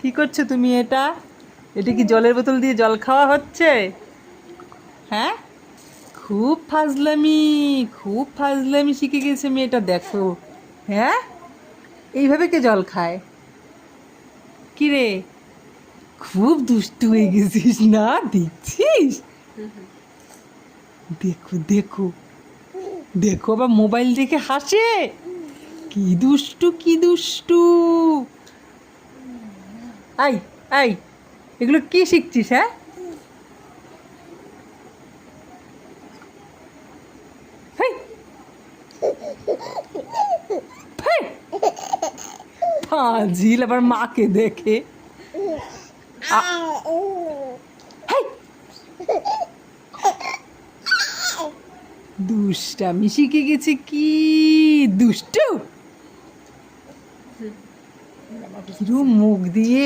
কি করছো তুমি? এটা এটা কি জলের বোতল দিয়ে জল খাওয়া হচ্ছে? হ্যাঁ, খুব ফাজলামি শিখে গেছে মেয়েটা, দেখো। হ্যাঁ, এইভাবে কে জল খায়? কি রে, খুব দুষ্টু হয়ে গেছিস না, দেখছিস? দেখো দেখো দেখো, আবার মোবাইল দেখে হাসে। কি দুষ্টু, কি দুষ্টু! আই আই, এগুলো কি শিখছিস? হ্যাঁ, হেই, হেই, ফাজিল, আবার মাকে দেখে। হেই, দুষ্টামি শিখে গেছে, কি দুষ্টু! কিরম মুখ দিয়ে